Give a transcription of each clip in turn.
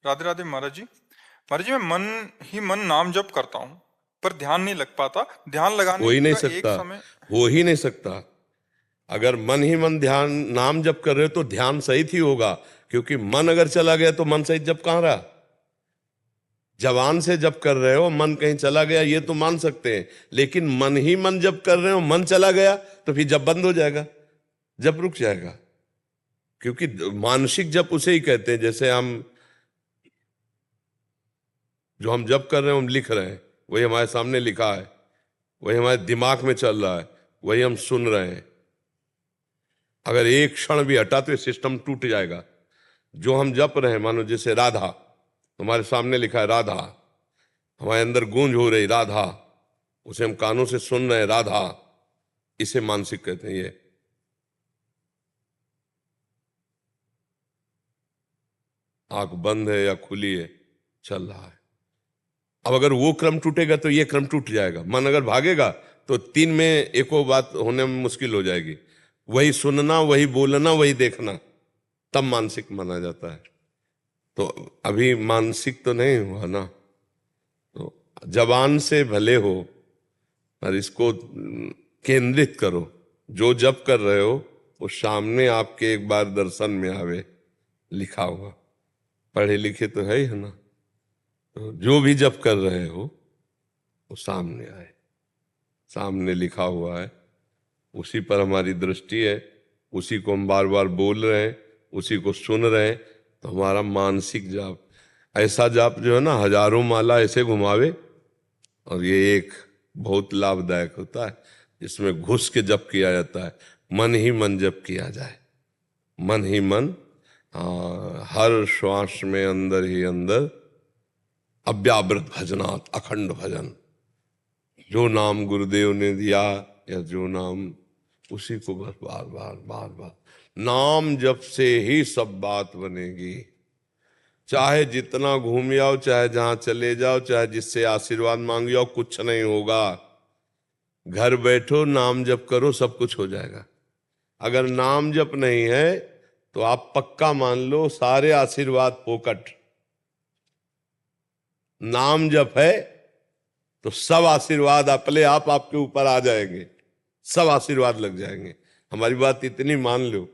राधे राधे महाराज जी। महाराज जी, मैं मन ही मन नाम जप करता हूँ पर ध्यान नहीं लग पाता। ध्यान हो लगाने ही नहीं का एक सकता। समय। हो ही नहीं सकता। अगर मन ही मन ध्यान नाम जप कर रहे हो तो ध्यान सहित ही होगा, क्योंकि मन अगर चला गया तो मन सहित जप कहाँ रहा। जवान से जप कर रहे हो, मन कहीं चला गया ये तो मान सकते हैं, लेकिन मन ही मन जप कर रहे हो, मन चला गया तो फिर जप बंद हो जाएगा, जप रुक जाएगा। क्योंकि मानसिक जप उसे ही कहते हैं, जैसे हम जो हम जप कर रहे हैं हम लिख रहे हैं, वही हमारे सामने लिखा है, वही हमारे दिमाग में चल रहा है, वही हम सुन रहे हैं। अगर एक क्षण भी हटा तो ये सिस्टम टूट जाएगा। जो हम जप रहे हैं, मानो जैसे राधा, हमारे सामने लिखा है राधा, हमारे अंदर गूंज हो रही राधा, उसे हम कानों से सुन रहे हैं राधा, इसे मानसिक कहते हैं। ये आंख बंद है या खुली है, चल रहा है। अब अगर वो क्रम टूटेगा तो ये क्रम टूट जाएगा। मन अगर भागेगा तो तीन में एको बात होने में मुश्किल हो जाएगी। वही सुनना, वही बोलना, वही देखना, तब मानसिक माना जाता है। तो अभी मानसिक तो नहीं हुआ ना। तो जबान से भले हो और इसको केंद्रित करो। जो जप कर रहे हो वो सामने आपके एक बार दर्शन में आवे, लिखा हुआ। पढ़े लिखे तो है ही ना। तो जो भी जप कर रहे हो वो सामने आए, सामने लिखा हुआ है, उसी पर हमारी दृष्टि है, उसी को हम बार बार बोल रहे हैं, उसी को सुन रहे हैं। तो हमारा मानसिक जाप, ऐसा जाप जो है ना, हजारों माला ऐसे घुमावे। और ये एक बहुत लाभदायक होता है, जिसमें घुस के जप किया जाता है। मन ही मन जप किया जाए, मन ही मन। हर श्वास में अंदर ही अंदर अव्यावृत भजनात्, अखंड भजन। जो नाम गुरुदेव ने दिया या जो नाम, उसी को बस बार बार बार बार। नाम जप से ही सब बात बनेगी। चाहे जितना घूम आओ, चाहे जहां चले जाओ, चाहे जिससे आशीर्वाद मांग आओ, कुछ नहीं होगा। घर बैठो नाम जप करो, सब कुछ हो जाएगा। अगर नाम जप नहीं है तो आप पक्का मान लो सारे आशीर्वाद पोकट। नाम जप है तो सब आशीर्वाद अपने आप आपके ऊपर आ जाएंगे, सब आशीर्वाद लग जाएंगे। हमारी बात इतनी मान लो,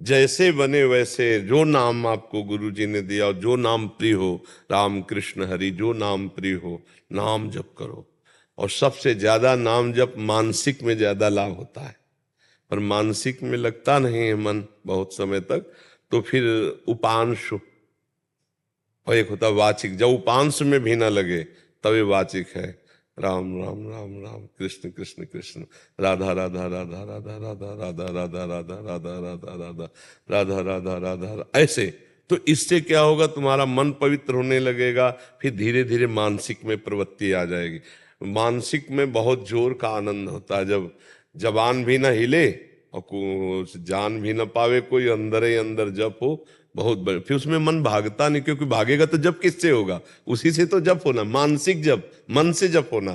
जैसे बने वैसे। जो नाम आपको गुरु जी ने दिया, जो नाम प्रिय हो, राम कृष्ण हरि, जो नाम प्रिय हो, नाम जप करो। और सबसे ज्यादा नाम जप मानसिक में ज्यादा लाभ होता है, पर मानसिक में लगता नहीं है मन बहुत समय तक। तो फिर उपांश, और एक होता है वाचिक। जब उपांश में भी ना लगे तब ये वाचिक है। राम राम राम राम, कृष्ण कृष्ण कृष्ण, राधा राधा राधा राधा राधा राधा राधा राधा राधा राधा राधा राधा राधा राधा, ऐसे। तो इससे क्या होगा, तुम्हारा मन पवित्र होने लगेगा। फिर धीरे धीरे मानसिक में प्रवृत्ति आ जाएगी। मानसिक में बहुत जोर का आनंद होता है, जब जबान भी ना हिले और कुछ जान भी ना पावे कोई, अंदर ही अंदर जप हो, बहुत बड़े। फिर उसमें मन भागता नहीं, क्योंकि भागेगा तो जप किससे होगा, उसी से तो जप होना, मानसिक जप, मन से जप होना।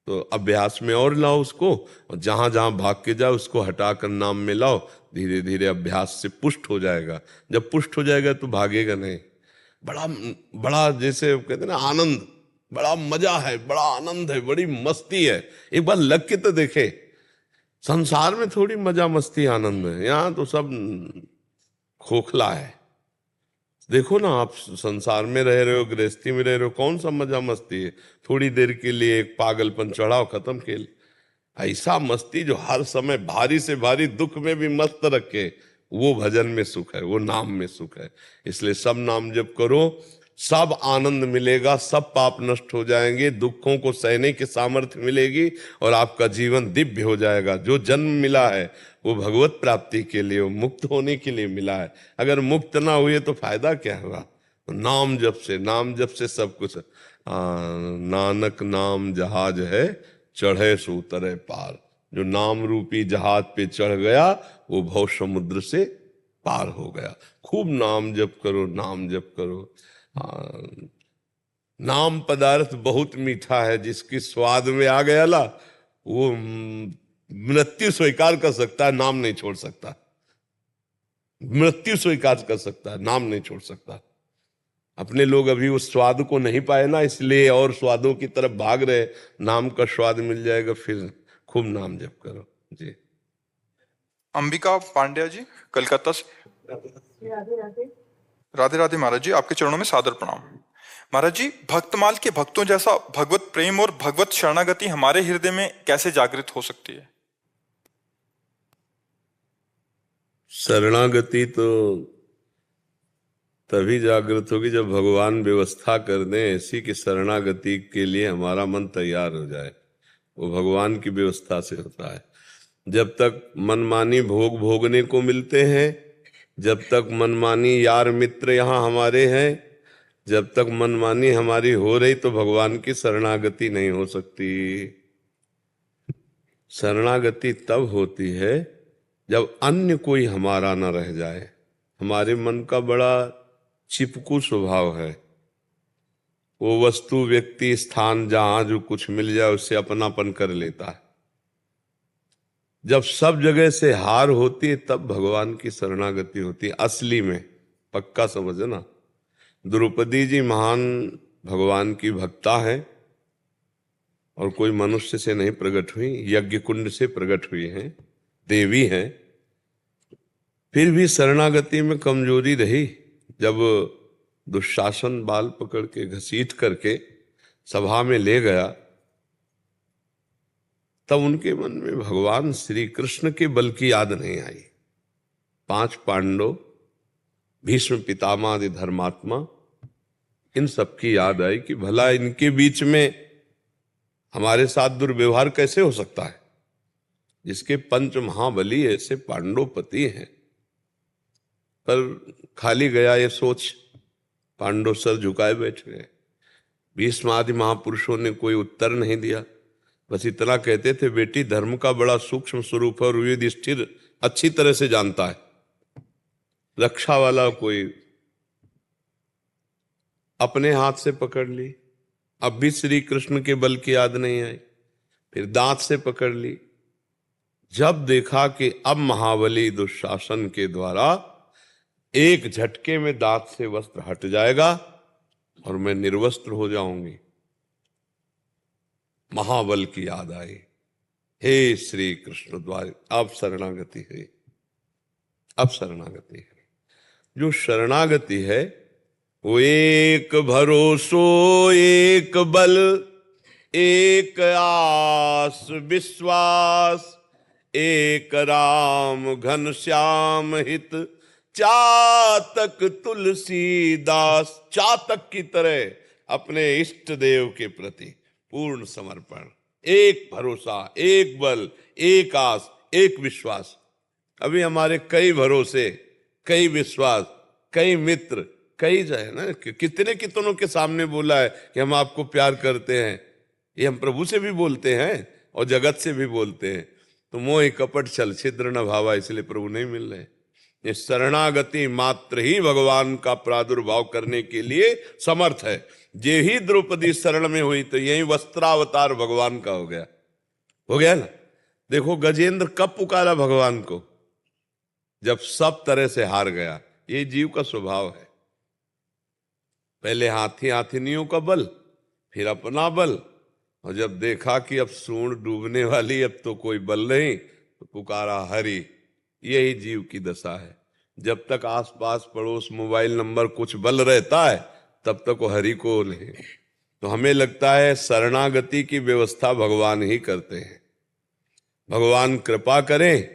तो अभ्यास में और लाओ उसको, और जहां जहां भाग के जाओ उसको हटाकर नाम में लाओ। धीरे धीरे अभ्यास से पुष्ट हो जाएगा। जब पुष्ट हो जाएगा तो भागेगा नहीं। बड़ा बड़ा, जैसे कहते हैं ना, आनंद, बड़ा मजा है, बड़ा आनंद है, बड़ी मस्ती है। एक बार लग के तो देखे। संसार में थोड़ी मजा मस्ती आनंद है, यहाँ तो सब खोखला है। देखो ना, आप संसार में रह रहे हो, गृहस्थी में रह रहे हो, कौन सा मजा मस्ती है। थोड़ी देर के लिए एक पागलपन चढ़ाओ, खत्म खेल। ऐसा मस्ती जो हर समय भारी से भारी दुख में भी मस्त रखे, वो भजन में सुख है, वो नाम में सुख है। इसलिए सब नाम जप करो, सब आनंद मिलेगा, सब पाप नष्ट हो जाएंगे, दुखों को सहने की सामर्थ्य मिलेगी, और आपका जीवन दिव्य हो जाएगा। जो जन्म मिला है वो भगवत प्राप्ति के लिए, वो मुक्त होने के लिए मिला है। अगर मुक्त ना हुए तो फायदा क्या हुआ। तो नाम जप से, नाम जप से सब कुछ। नानक नाम जहाज है, चढ़े सो उतरे पार। जो नाम रूपी जहाज पे चढ़ गया वो भव समुद्र से पार हो गया। खूब नाम जप करो, नाम जप करो। नाम पदार्थ बहुत मीठा है, जिसकी स्वाद में आ गया ला, वो मृत्यु स्वीकार कर सकता है, नाम नहीं छोड़ सकता। मृत्यु स्वीकार कर सकता है, नाम नहीं छोड़ सकता। अपने लोग अभी उस स्वाद को नहीं पाए ना, इसलिए और स्वादों की तरफ भाग रहे। नाम का स्वाद मिल जाएगा फिर खूब नाम जप करो जी। अंबिका पांड्या जी, कलकत्ता से। राधे राधे महाराज जी, आपके चरणों में सादर प्रणाम। महाराज जी, भक्तमाल के भक्तों जैसा भगवत प्रेम और भगवत शरणागति हमारे हृदय में कैसे जागृत हो सकती है? शरणागति तो तभी जागृत होगी जब भगवान व्यवस्था कर दें ऐसी कि शरणागति के लिए हमारा मन तैयार हो जाए। वो भगवान की व्यवस्था से होता है। जब तक मनमानी भोग भोगने को मिलते हैं, जब तक मनमानी यार मित्र यहाँ हमारे हैं, जब तक मनमानी हमारी हो रही तो भगवान की शरणागति नहीं हो सकती। शरणागति तब होती है जब अन्य कोई हमारा न रह जाए। हमारे मन का बड़ा चिपकू स्वभाव है। वो वस्तु व्यक्ति स्थान जहां जो कुछ मिल जाए उससे अपनापन कर लेता है। जब सब जगह से हार होती है तब भगवान की शरणागति होती है असली में। पक्का समझना। द्रौपदी जी महान भगवान की भक्ता है और कोई मनुष्य से नहीं प्रकट हुई, यज्ञ कुंड से प्रकट हुई हैं, देवी हैं। फिर भी शरणागति में कमजोरी रही। जब दुशासन बाल पकड़ के घसीट करके सभा में ले गया तब उनके मन में भगवान श्री कृष्ण के बल की याद नहीं आई। 5 पांडव, भीष्म पितामह आदि धर्मात्मा, इन सबकी याद आई कि भला इनके बीच में हमारे साथ दुर्व्यवहार कैसे हो सकता है, जिसके पंच महाबली ऐसे पांडवपति हैं। पर खाली गया ये सोच, पांडव सर झुकाए बैठ गए। भीष्म आदि महापुरुषों ने कोई उत्तर नहीं दिया, बस इतना कहते थे, बेटी धर्म का बड़ा सूक्ष्म स्वरूप है और युधिष्ठिर अच्छी तरह से जानता है। रक्षा वाला कोई अपने हाथ से पकड़ ली। अब भी श्री कृष्ण के बल की याद नहीं आई। फिर दांत से पकड़ ली। जब देखा कि अब महाबली दुशासन के द्वारा एक झटके में दांत से वस्त्र हट जाएगा और मैं निर्वस्त्र हो जाऊंगी, महाबल की याद आई। हे श्री कृष्ण द्वार अब शरणागति है, अब शरणागति है। जो शरणागति है वो एक भरोसो एक बल एक आस विश्वास एक राम घन श्याम हित चातक तुलसीदास। चातक की तरह अपने इष्ट देव के प्रति पूर्ण समर्पण, एक भरोसा एक बल एक आस एक विश्वास। अभी हमारे कई भरोसे, कई विश्वास, कई मित्र, कई जो है ना, कितने कितनों के सामने बोला है कि हम आपको प्यार करते हैं। ये हम प्रभु से भी बोलते हैं और जगत से भी बोलते हैं। तो मोह कपट छल छिद्र न भावा, इसलिए प्रभु नहीं मिल रहे। ये शरणागति मात्र ही भगवान का प्रादुर्भाव करने के लिए समर्थ है। जे ही द्रौपदी शरण में हुई तो यही वस्त्रावतार भगवान का हो गया ना। देखो गजेंद्र कब पुकारा भगवान को, जब सब तरह से हार गया। ये जीव का स्वभाव है। पहले हाथी हाथिनियों का बल, फिर अपना बल, और जब देखा कि अब सूंड डूबने वाली, अब तो कोई बल नहीं, तो पुकारा हरि। यही जीव की दशा है। जब तक आसपास पड़ोस मोबाइल नंबर कुछ बल रहता है तब तक वो हरि को नहीं। तो हमें लगता है शरणागति की व्यवस्था भगवान ही करते हैं। भगवान कृपा करें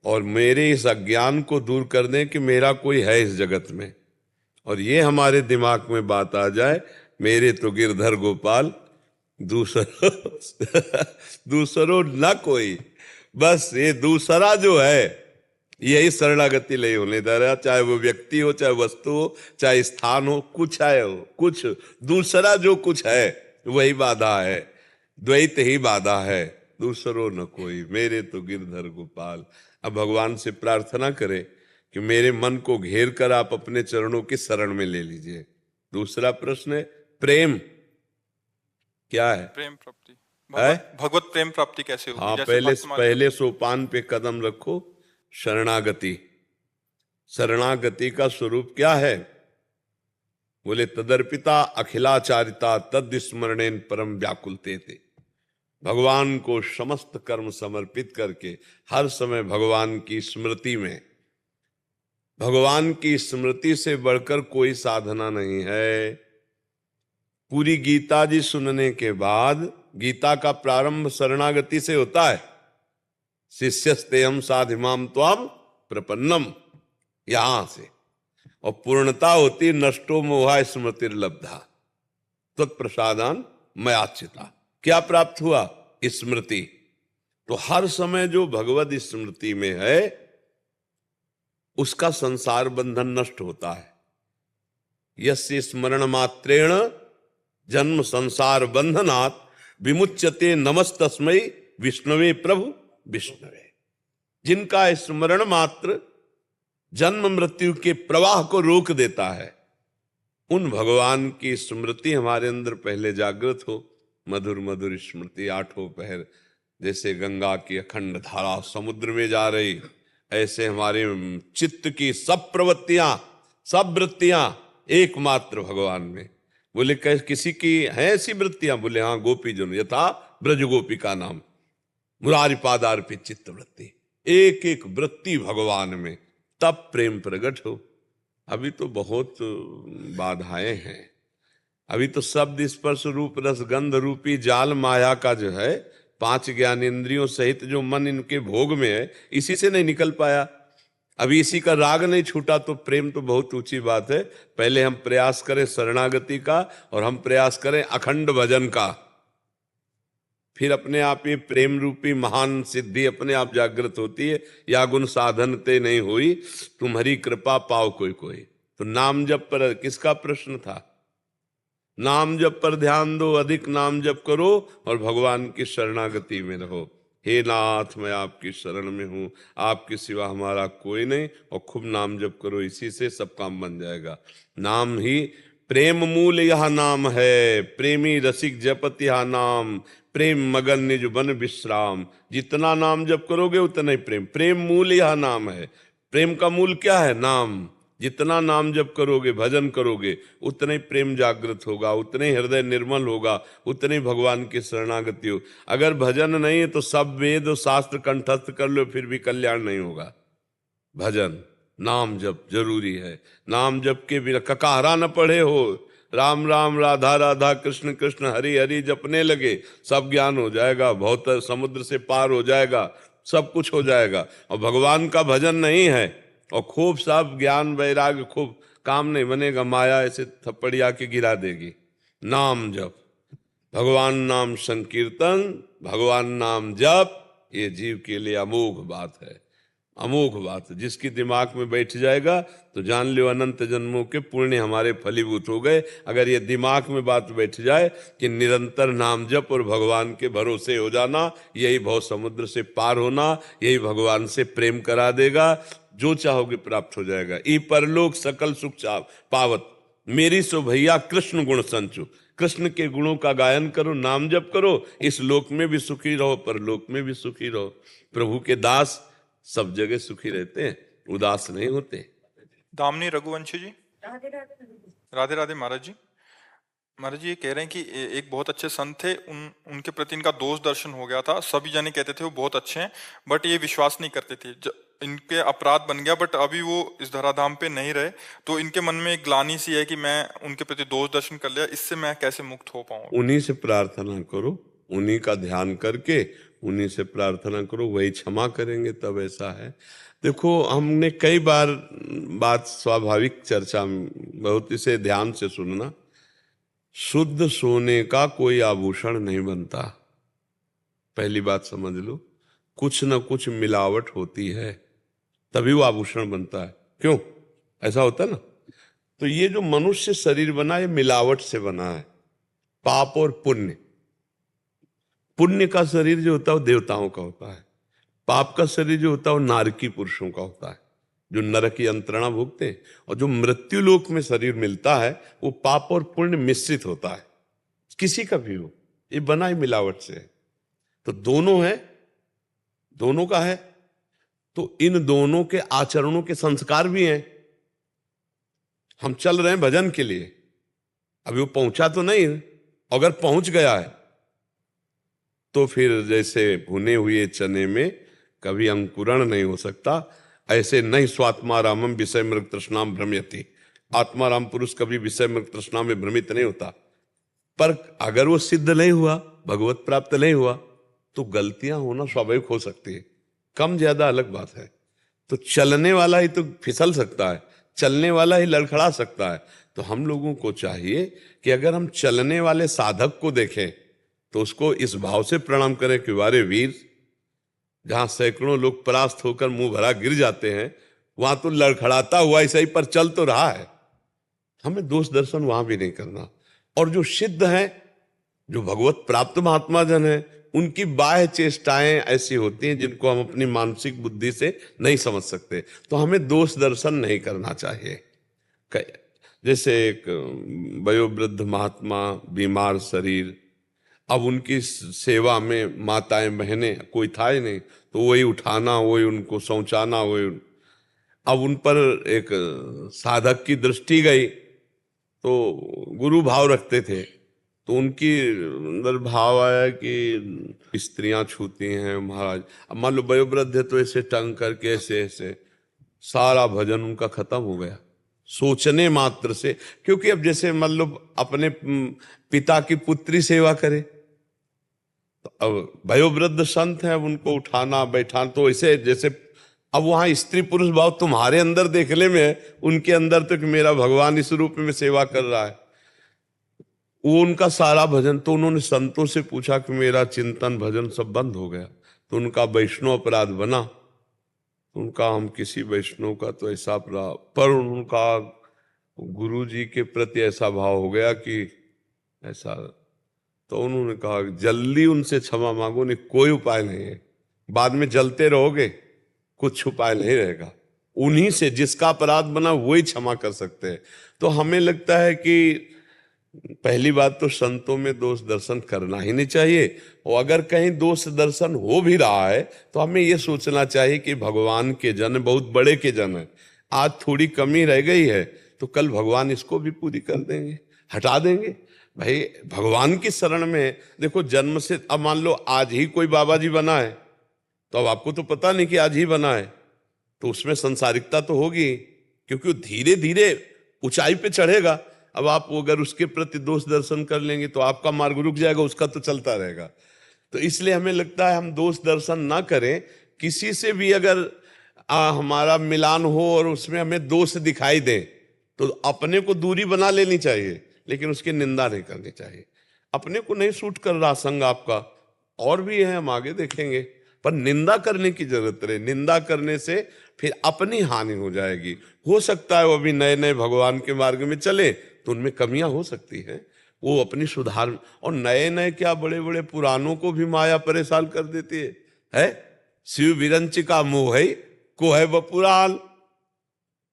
और मेरे इस अज्ञान को दूर कर दें कि मेरा कोई है इस जगत में, और ये हमारे दिमाग में बात आ जाए, मेरे तो गिरधर गोपाल दूसरो न कोई। बस ये दूसरा जो है यही शरणागति नहीं होने दे रहा। चाहे वो व्यक्ति हो, चाहे वस्तु हो, चाहे स्थान हो, कुछ है हो, कुछ दूसरा जो कुछ है वही बाधा है, द्वैत ही बाधा है। दूसरो न कोई, मेरे तो गिरधर गोपाल। अब भगवान से प्रार्थना करें कि मेरे मन को घेर कर आप अपने चरणों की शरण में ले लीजिए। दूसरा प्रश्न है प्रेम क्या है? प्रेम प्राप्ति, है? भगवत प्रेम प्राप्ति कैसे होगी? हाँ, जैसे पहले सोपान पे कदम रखो। शरणागति, शरणागति का स्वरूप क्या है? बोले तदर्पिता अखिलाचारिता तद स्मरणेन परम व्याकुलते थे। भगवान को समस्त कर्म समर्पित करके हर समय भगवान की स्मृति में, भगवान की स्मृति से बढ़कर कोई साधना नहीं है। पूरी गीता जी सुनने के बाद, गीता का प्रारंभ शरणागति से होता है, शिष्यस्तेहम साधिमाम त्वाम प्रपन्नम, यहां से, और पूर्णता होती नष्टो मोहा स्मृतिर्लब्धा तत्प्रसादान मयाचिता। क्या प्राप्त हुआ? स्मृति। तो हर समय जो भगवत स्मृति में है उसका संसार बंधन नष्ट होता है। यस्य स्मरण मात्रेण जन्म संसार बंधनात् विमुच्यते नमस्तस्मै विष्णवे प्रभु विष्णवे। जिनका स्मरण मात्र जन्म मृत्यु के प्रवाह को रोक देता है, उन भगवान की स्मृति हमारे अंदर पहले जागृत हो। मधुर मधुर स्मृति आठों पहर, जैसे गंगा की अखंड धारा समुद्र में जा रही, ऐसे हमारे चित्त की सब प्रवृत्तियां, सब वृत्तियां एकमात्र भगवान में। बोले किसी की है ऐसी वृत्तियां? बोले हाँ, गोपी जन यथा ब्रज गोपी का नाम मुरारी पादार्पित चित्त वृत्ति, एक एक वृत्ति भगवान में, तब प्रेम प्रकट हो। अभी तो बहुत बाधाएं हैं। अभी तो शब्द स्पर्श रूप रस गंध रूपी जाल माया का जो है, 5 ज्ञानेंद्रियों सहित जो मन इनके भोग में है, इसी से नहीं निकल पाया। अभी इसी का राग नहीं छूटा तो प्रेम तो बहुत ऊंची बात है। पहले हम प्रयास करें शरणागति का, और हम प्रयास करें अखंड भजन का, फिर अपने आप ये प्रेम रूपी महान सिद्धि अपने आप जागृत होती है। या गुण साधन ते नहीं हुई, तुम्हारी कृपा पाओ कोई कोई। तो नाम जप पर किसका प्रश्न था? नाम जप पर ध्यान दो, अधिक नाम जप करो और भगवान की शरणागति में रहो। हे नाथ, मैं आपकी शरण में हूं, आपके सिवा हमारा कोई नहीं, और खूब नाम जप करो, इसी से सब काम बन जाएगा। नाम ही प्रेम मूल यह नाम है, प्रेमी रसिक जपत यह नाम, प्रेम मगन निज बन विश्राम। जितना नाम जप करोगे उतना ही प्रेम, प्रेम मूल यह नाम है। प्रेम का मूल क्या है? नाम। जितना नाम जप करोगे, भजन करोगे, उतना ही प्रेम जागृत होगा, उतना ही हृदय निर्मल होगा, उतने ही भगवान की शरणागति हो। अगर भजन नहीं है तो सब वेद और शास्त्र कंठस्थ कर लो, फिर भी कल्याण नहीं होगा। भजन नाम जप जरूरी है। नाम जप के बिना ककाहरा न पढ़े हो, राम राम राधा राधा कृष्ण कृष्ण हरि हरि जपने लगे, सब ज्ञान हो जाएगा, बहुत समुद्र से पार हो जाएगा, सब कुछ हो जाएगा। और भगवान का भजन नहीं है और खूब सब ज्ञान वैराग्य, खूब काम नहीं बनेगा, माया ऐसे थप्पड़िया के गिरा देगी। नाम जप, भगवान नाम संकीर्तन, भगवान नाम जप, ये जीव के लिए अमोघ बात है, अमोघ बात। जिसकी दिमाग में बैठ जाएगा तो जान लो अनंत जन्मों के पुण्य हमारे फलीभूत हो गए। अगर ये दिमाग में बात बैठ जाए कि निरंतर नाम जप और भगवान के भरोसे हो जाना, यही भव समुद्र से पार होना, यही भगवान से प्रेम करा देगा, जो चाहोगे प्राप्त हो जाएगा। ई परलोक सकल सुख पावत, मेरी सो भैया कृष्ण गुण संचु। कृष्ण के गुणों का गायन करो, नाम जप करो, इस लोक में भी सुखी रहो, परलोक में भी सुखी रहो। प्रभु के दास सब जगह सुखी रहते हैं, उदास नहीं होते। दामनी रघुवंशी जी, राधे राधे महाराज जी। महाराज जी ये कह रहे हैं कि एक बहुत अच्छे संत थे, उनके प्रति इनका दोष दर्शन हो गया था। सभी जने कहते थे वो बहुत अच्छे हैं, बट ये विश्वास नहीं करते थे। इनके अपराध बन गया, बट अभी वो इस धराधाम पे नहीं रहे, तो इनके मन में एक ग्लानि सी है कि मैं उनके प्रति दोष दर्शन कर लिया, इससे मैं कैसे मुक्त हो पाऊंगा। उन्हीं से प्रार्थना करो, उन्हीं का ध्यान करके उन्हीं से प्रार्थना करो, वही क्षमा करेंगे। तब ऐसा है। देखो, हमने कई बार बात स्वाभाविक चर्चा में, बहुत इसे ध्यान से सुनना, शुद्ध सोने का कोई आभूषण नहीं बनता। पहली बात समझ लो, कुछ न कुछ मिलावट होती है, तभी वो आभूषण बनता है। क्यों ऐसा होता है ना? तो ये जो मनुष्य शरीर बना, ये मिलावट से बना है, पाप और पुण्य। पुण्य का शरीर जो होता है वो देवताओं का होता है, पाप का शरीर जो होता है वो नारकी पुरुषों का होता है, जो नरक की यंत्रणा भोगते हैं। और जो मृत्यु लोक में शरीर मिलता है वो पाप और पुण्य मिश्रित होता है, किसी का भी हो, ये बना ही मिलावट से है। तो दोनों है, दोनों का है, तो इन दोनों के आचरणों के संस्कार भी हैं। हम चल रहे हैं भजन के लिए, अभी वो पहुंचा तो नहीं है। अगर पहुंच गया है तो फिर जैसे भुने हुए चने में कभी अंकुरण नहीं हो सकता, ऐसे नहीं स्वात्मारामम विषय मृग तृष्णाम भ्रमयति। आत्माराम पुरुष कभी विषय मृग तृष्णा में भ्रमित नहीं होता। पर अगर वो सिद्ध नहीं हुआ, भगवत प्राप्त नहीं हुआ, तो गलतियां होना स्वाभाविक हो सकती है, कम ज्यादा अलग बात है। तो चलने वाला ही तो फिसल सकता है, चलने वाला ही लड़खड़ा सकता है। तो हम लोगों को चाहिए कि अगर हम चलने वाले साधक को देखें तो उसको इस भाव से प्रणाम करें कि वारे वीर, जहां सैकड़ों लोग परास्त होकर मुंह भरा गिर जाते हैं, वहां तो लड़खड़ाता हुआ ऐसा ही पर चल तो रहा है। हमें दोष दर्शन वहां भी नहीं करना। और जो सिद्ध हैं, जो भगवत प्राप्त महात्मा जन है, उनकी बाह्य चेष्टाएं ऐसी होती हैं जिनको हम अपनी मानसिक बुद्धि से नहीं समझ सकते, तो हमें दोष दर्शन नहीं करना चाहिए। जैसे एक वयोवृद्ध महात्मा, बीमार शरीर, अब उनकी सेवा में माताएं बहनें कोई था ही नहीं, तो वही उठाना, वही उनको शौचाना, वही। अब उन पर एक साधक की दृष्टि गई, तो गुरु भाव रखते थे, तो उनकी अंदर भाव आया कि स्त्रियां छूती हैं महाराज। अब मान लो वयोवृद्ध है तो ऐसे टंग करके ऐसे ऐसे सारा भजन उनका खत्म हो गया सोचने मात्र से। क्योंकि अब जैसे मान लो अपने पिता की पुत्री सेवा करे, तो अब वयोवृद्ध संत है, अब उनको उठाना बैठाना, तो ऐसे जैसे अब वहां स्त्री पुरुष भाव तुम्हारे अंदर देखने में है, उनके अंदर तो कि मेरा भगवान इस रूप में सेवा कर रहा है। वो उनका सारा भजन, तो उन्होंने संतों से पूछा कि मेरा चिंतन भजन सब बंद हो गया, तो उनका वैष्णव अपराध बना। तो उनका हम किसी वैष्णव का तो ऐसा अपराध, पर उनका गुरु जी के प्रति ऐसा भाव हो गया कि ऐसा, तो उन्होंने कहा जल्दी उनसे क्षमा मांगो, नहीं कोई उपाय नहीं है, बाद में जलते रहोगे, कुछ उपाय नहीं रहेगा। उन्हीं से जिसका अपराध बना वही क्षमा कर सकते हैं। तो हमें लगता है कि पहली बात तो संतों में दोष दर्शन करना ही नहीं चाहिए, और अगर कहीं दोष दर्शन हो भी रहा है तो हमें यह सोचना चाहिए कि भगवान के जन बहुत बड़े के जन है, आज थोड़ी कमी रह गई है तो कल भगवान इसको भी पूरी कर देंगे, हटा देंगे। भाई भगवान की शरण में देखो, जन्म से, अब मान लो आज ही कोई बाबा जी बना है, तो अब आपको तो पता नहीं कि आज ही बना है, तो उसमें संसारिकता तो होगी, क्योंकि वो धीरे धीरे ऊंचाई पे चढ़ेगा। अब आप अगर उसके प्रति दोष दर्शन कर लेंगे तो आपका मार्ग रुक जाएगा, उसका तो चलता रहेगा। तो इसलिए हमें लगता है हम दोष दर्शन ना करें। किसी से भी अगर हमारा मिलान हो और उसमें हमें दोष दिखाई दे तो अपने को दूरी बना लेनी चाहिए, लेकिन उसकी निंदा नहीं करनी चाहिए। अपने को नहीं सूट कर रहा संग आपका, और भी है, हम आगे देखेंगे, पर निंदा करने की जरूरत रहे। निंदा करने से फिर अपनी हानि हो जाएगी। हो सकता है वो अभी नए नए भगवान के मार्ग में चले तो उनमें कमियां हो सकती हैं, वो अपनी सुधार। और नए नए क्या, बड़े बड़े पुरानों को भी माया परेशान कर देती है? शिव विरंच का मोह है को है वपुराल,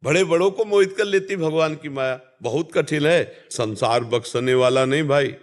बड़े बड़ों को मोहित कर लेती भगवान की माया। बहुत कठिन है, संसार बख्शने वाला नहीं भाई।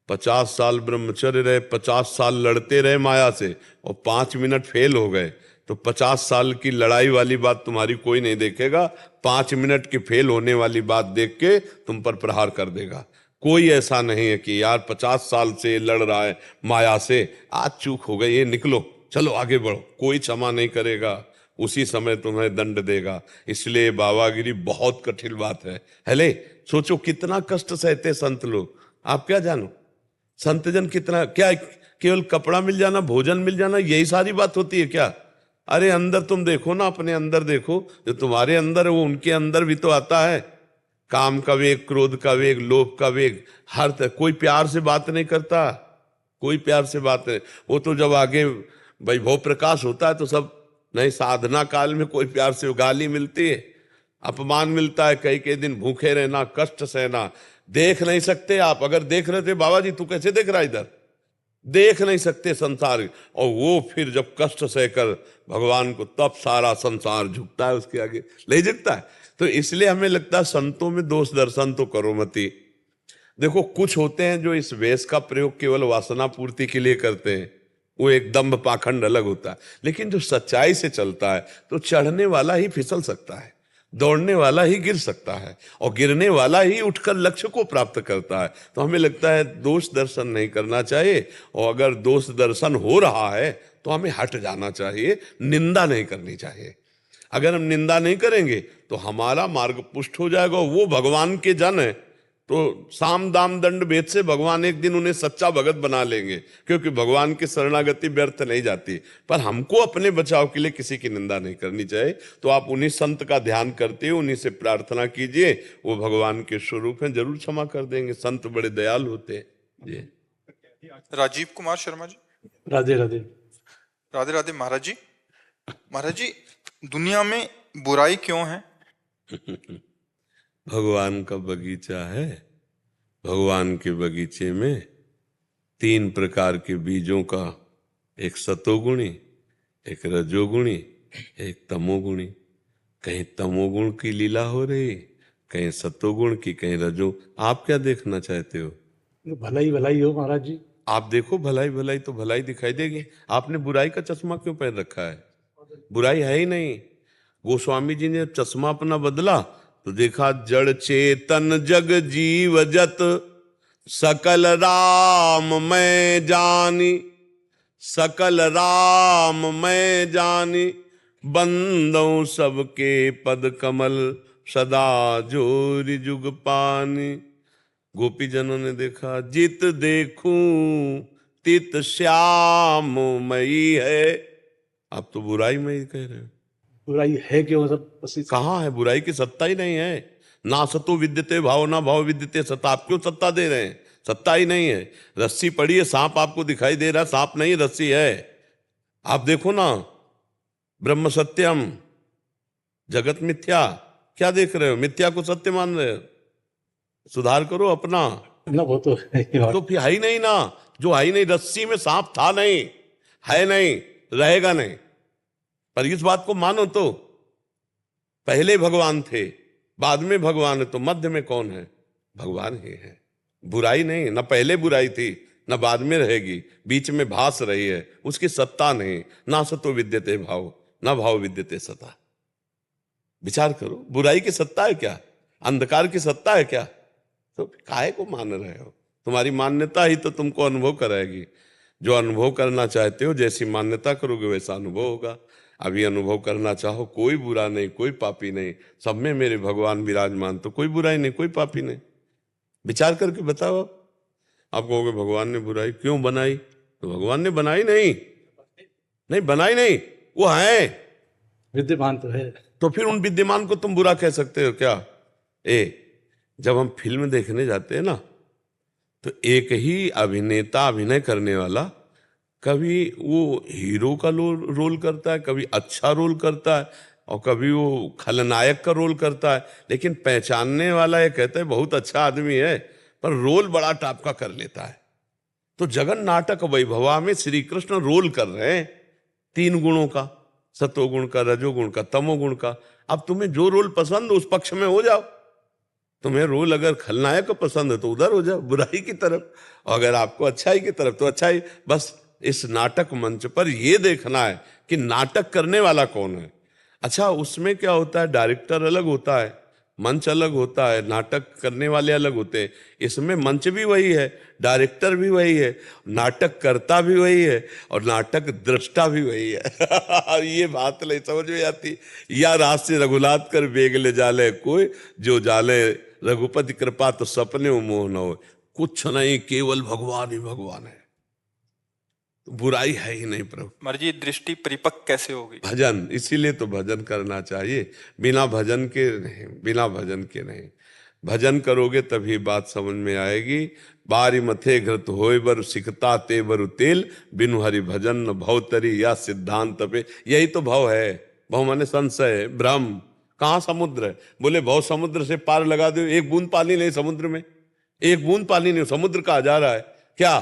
50 साल ब्रह्मचर्य रहे, 50 साल लड़ते रहे माया से, और 5 मिनट फेल हो गए तो 50 साल की लड़ाई वाली बात तुम्हारी कोई नहीं देखेगा, 5 मिनट की फेल होने वाली बात देख के तुम पर प्रहार कर देगा। कोई ऐसा नहीं है कि यार 50 साल से लड़ रहा है माया से, आज चूक हो गई, ये निकलो, चलो आगे बढ़ो, कोई क्षमा नहीं करेगा, उसी समय तुम्हें दंड देगा। इसलिए बाबागिरी बहुत कठिन बात है। हेले सोचो कितना कष्ट सहते संत लोग, आप क्या जानो संतजन कितना, क्या केवल कपड़ा मिल जाना, भोजन मिल जाना, यही सारी बात होती है क्या? अरे अंदर तुम देखो ना, अपने अंदर देखो, जो तुम्हारे अंदर है वो उनके अंदर भी तो आता है। काम का वेग, क्रोध का वेग, लोभ का वेग, हर तरह। कोई प्यार से बात नहीं करता, कोई प्यार से बात नहीं। वो तो जब आगे वैभव प्रकाश होता है तो सब नहीं, साधना काल में कोई प्यार से गाली मिलती है, अपमान मिलता है, कई दिन भूखे रहना, कष्ट सहना। देख नहीं सकते आप, अगर देख रहे थे बाबा जी तू कैसे देख रहा, इधर देख नहीं सकते संसार। और वो फिर जब कष्ट सहकर भगवान को, तब सारा संसार झुकता है उसके आगे, नहीं झुकता है। तो इसलिए हमें लगता है संतों में दोष दर्शन तो करो मती। देखो कुछ होते हैं जो इस वेश का प्रयोग केवल वासना पूर्ति के लिए करते हैं, वो एक दंभ पाखंड अलग होता है। लेकिन जो सच्चाई से चलता है तो चढ़ने वाला ही फिसल सकता है, दौड़ने वाला ही गिर सकता है और गिरने वाला ही उठकर लक्ष्य को प्राप्त करता है। तो हमें लगता है दोष दर्शन नहीं करना चाहिए, और अगर दोष दर्शन हो रहा है तो हमें हट जाना चाहिए, निंदा नहीं करनी चाहिए। अगर हम निंदा नहीं करेंगे तो हमारा मार्ग पुष्ट हो जाएगा। वो भगवान के जन है तो साम दाम दंड भेद से भगवान एक दिन उन्हें सच्चा भगत बना लेंगे, क्योंकि भगवान की शरणागति व्यर्थ नहीं जाती। पर हमको अपने बचाव के लिए किसी की निंदा नहीं करनी चाहिए। तो आप उन्हीं संत का ध्यान करते हो, उन्हीं से प्रार्थना कीजिए, वो भगवान के स्वरूप हैं, जरूर क्षमा कर देंगे। संत बड़े दयालु होते हैं जी। राजीव कुमार शर्मा जी। राधे राधे। राधे राधे महाराज जी। महाराज जी, दुनिया में बुराई क्यों है? भगवान का बगीचा है। भगवान के बगीचे में 3 प्रकार के बीजों का, एक सतोगुणी, एक रजोगुणी, एक तमोगुणी। कहीं तमोगुण की लीला हो रही, कहीं सतोगुण की, कहीं रजो। आप क्या देखना चाहते हो? भलाई भलाई हो महाराज जी। आप देखो भलाई भलाई तो भलाई दिखाई देगी। आपने बुराई का चश्मा क्यों पहन रखा है? बुराई है ही नहीं। गोस्वामी जी ने चश्मा अपना बदला तो देखा जड़ चेतन जग जीव जत सकल राम मैं जानी, सकल राम मैं जानी, बंदों सबके पद कमल सदा जोरि जुग पानी। गोपी जनों ने देखा जित देखूं तित श्याम मई है। आप तो बुराई में ही कह रहे हो। बुराई है क्यों सब? कहाँ है? बुराई की सत्ता ही नहीं है। ना सतो विद्यते भाव, ना भाव विद्यते सत्ता। आप क्यों सत्ता दे रहे हैं? सत्ता ही नहीं है। रस्सी पड़ी है, सांप आपको दिखाई दे रहा है, सांप नहीं रस्सी है। आप देखो ना, ब्रह्म सत्यम जगत मिथ्या। क्या देख रहे हो? मिथ्या को सत्य मान रहे हो। सुधार करो अपना। ना वो तो है ही बात। तो फिर है ही नहीं ना। जो है ही नहीं, रस्सी में सांप था नहीं, है नहीं, रहेगा नहीं। पर इस बात को मानो तो पहले भगवान थे, बाद में भगवान है, तो मध्य में कौन है? भगवान ही है। बुराई नहीं, न पहले बुराई थी न बाद में रहेगी, बीच में भास रही है, उसकी सत्ता नहीं। ना सतो विद्यते भाव, ना भाव विद्यते सत्ता। विचार करो, बुराई की सत्ता है क्या? अंधकार की सत्ता है क्या? तो काहे को मान रहे हो? तुम्हारी मान्यता ही तो तुमको अनुभव कराएगी। जो अनुभव करना चाहते हो, जैसी मान्यता करोगे वैसा अनुभव होगा। अभी अनुभव करना चाहो, कोई बुरा नहीं, कोई पापी नहीं, सब में मेरे भगवान विराजमान, तो कोई बुराई नहीं, कोई पापी नहीं। विचार करके बताओ। आप कहोगे भगवान ने बुराई क्यों बनाई? तो भगवान ने बनाई नहीं, नहीं बनाई नहीं, वो है विद्यमान तो है। तो फिर उन विद्यमान को तुम बुरा कह सकते हो क्या? जब हम फिल्म देखने जाते हैं ना, तो एक ही अभिनेता अभिनय करने वाला कभी वो हीरो का रोल करता है, कभी अच्छा रोल करता है, और कभी वो खलनायक का रोल करता है। लेकिन पहचानने वाला ये कहता है बहुत अच्छा आदमी है, पर रोल बड़ा टाप का कर लेता है। तो जगन नाटक वैभवा में श्री कृष्ण रोल कर रहे हैं 3 गुणों का, सतोगुण का, रजोगुण का, तमोगुण का। अब तुम्हें जो रोल पसंद उस पक्ष में हो जाओ। तुम्हें रोल अगर खलनायक को पसंद है तो उधर हो जाओ, बुराई की तरफ, और अगर आपको अच्छाई की तरफ तो अच्छाई। बस इस नाटक मंच पर यह देखना है कि नाटक करने वाला कौन है। अच्छा, उसमें क्या होता है, डायरेक्टर अलग होता है, मंच अलग होता है, नाटक करने वाले अलग होते हैं। इसमें मंच भी वही है, डायरेक्टर भी वही है, नाटक करता भी वही है, और नाटक दृष्टा भी वही है। ये बात नहीं समझ में आती। या रात से रघुलात कर बेग ले जाले कोई, जो जाले रघुपति कृपा तो सपने मोह न हो। कुछ नहीं, केवल भगवान ही भगवान है। तो बुराई है ही नहीं प्रभु। मर्जी दृष्टि परिपक्व कैसे होगी? भजन, इसीलिए तो भजन करना चाहिए। बिना भजन के नहीं, बिना भजन के नहीं। भजन करोगे तभी बात समझ में आएगी। बारी मथे घृत होय बर सिकता ते बरु तेल, बिनु हरि भजन न भव तरी या सिद्धांत पे। यही तो भव है। भव माने संशय, भ्रम। कहाँ समुद्र है? बोले भव समुद्र से पार लगा दो, एक बूंद पानी नहीं समुद्र में, एक बूंद पानी नहीं। समुद्र कहा जा रहा है क्या?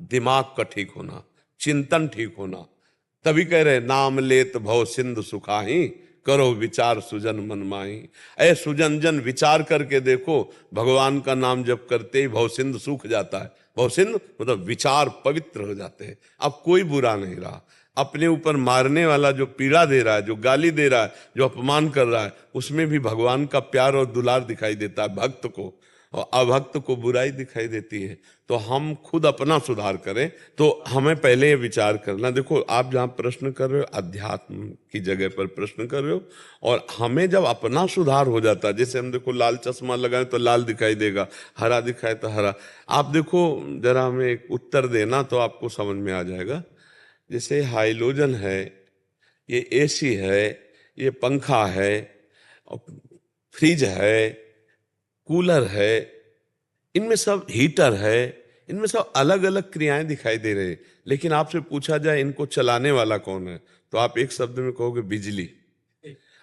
दिमाग का ठीक होना, चिंतन ठीक होना। तभी कह रहे नाम लेत भव सिंधु सुखाही, करो विचार सुजन मन माही। ऐ सुजन जन विचार करके देखो, भगवान का नाम जप करते ही भव सिंधु सूख जाता है। भव सिंधु मतलब विचार पवित्र हो जाते हैं। अब कोई बुरा नहीं रहा। अपने ऊपर मारने वाला जो पीड़ा दे रहा है, जो गाली दे रहा है, जो अपमान कर रहा है, उसमें भी भगवान का प्यार और दुलार दिखाई देता है भक्त को, और अभक्त को बुराई दिखाई देती है। तो हम खुद अपना सुधार करें, तो हमें पहले ये विचार करना। देखो, आप जहाँ प्रश्न कर रहे हो, अध्यात्म की जगह पर प्रश्न कर रहे हो, और हमें जब अपना सुधार हो जाता है, जैसे हम देखो लाल चश्मा लगाए तो लाल दिखाई देगा, हरा दिखाए तो हरा। आप देखो, जरा हमें एक उत्तर देना तो आपको समझ में आ जाएगा। जैसे हाइलोजन है, ये एसी है, ये पंखा है, और फ्रिज है, कूलर है, इनमें सब हीटर है, इनमें सब अलग अलग क्रियाएं दिखाई दे रहे हैं। लेकिन आपसे पूछा जाए इनको चलाने वाला कौन है, तो आप एक शब्द में कहोगे बिजली।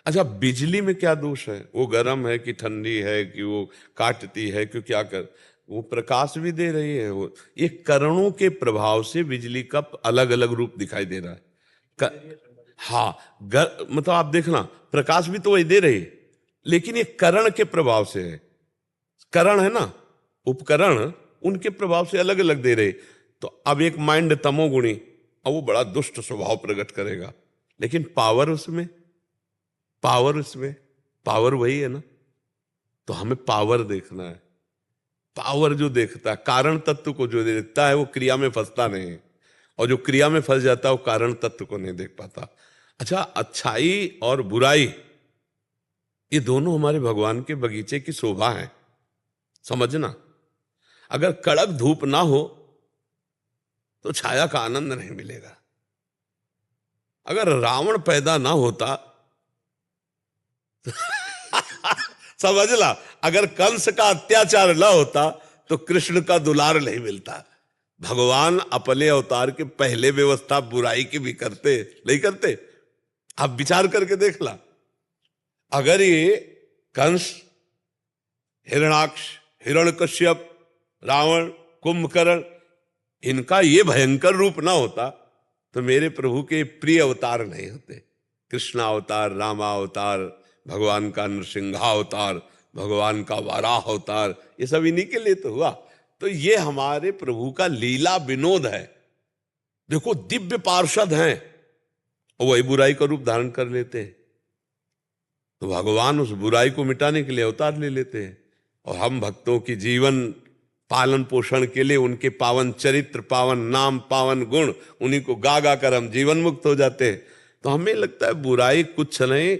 अच्छा, बिजली में क्या दोष है? वो गर्म है कि ठंडी है, कि वो काटती है, कि क्या कर, वो प्रकाश भी दे रही है। वो ये करणों के प्रभाव से बिजली का अलग अलग रूप दिखाई दे रहा है। हाँ, मतलब आप देखना, प्रकाश भी तो वही दे रही है, लेकिन ये करण के प्रभाव से है। करण है ना, उपकरण, उनके प्रभाव से अलग अलग दे रहे। तो अब एक माइंड तमोगुणी, अब वो बड़ा दुष्ट स्वभाव प्रकट करेगा, लेकिन पावर उसमें पावर वही है ना। तो हमें पावर देखना है। पावर जो देखता है, कारण तत्व को जो देखता है, वो क्रिया में फंसता नहीं है, और जो क्रिया में फंस जाता है वो कारण तत्व को नहीं देख पाता। अच्छा, अच्छाई और बुराई, ये दोनों हमारे भगवान के बगीचे की शोभा है, समझना। अगर कड़क धूप ना हो तो छाया का आनंद नहीं मिलेगा। अगर रावण पैदा ना होता समझ ला, अगर कंस का अत्याचार ना होता तो कृष्ण का दुलार नहीं मिलता। भगवान अपने अवतार के पहले व्यवस्था बुराई की भी करते नहीं करते? आप विचार करके देख ला। अगर ये कंस, हिरणाक्ष, हिरण्यकश्यप, रावण, कुंभकर्ण, इनका ये भयंकर रूप ना होता तो मेरे प्रभु के प्रिय अवतार नहीं होते। कृष्णा अवतार, रामा अवतार, भगवान का नृसिंहा अवतार, भगवान का वाराह अवतार, ये सब इन्हीं के लिए तो हुआ। तो ये हमारे प्रभु का लीला विनोद है। देखो, दिव्य पार्षद हैं, वही बुराई का रूप धारण कर लेते हैं। तो भगवान उस बुराई को मिटाने के लिए अवतार ले लेते हैं, और हम भक्तों की जीवन पालन पोषण के लिए उनके पावन चरित्र, पावन नाम, पावन गुण, उन्हीं को गा गा कर हम जीवन मुक्त हो जाते हैं। तो हमें लगता है बुराई कुछ नहीं,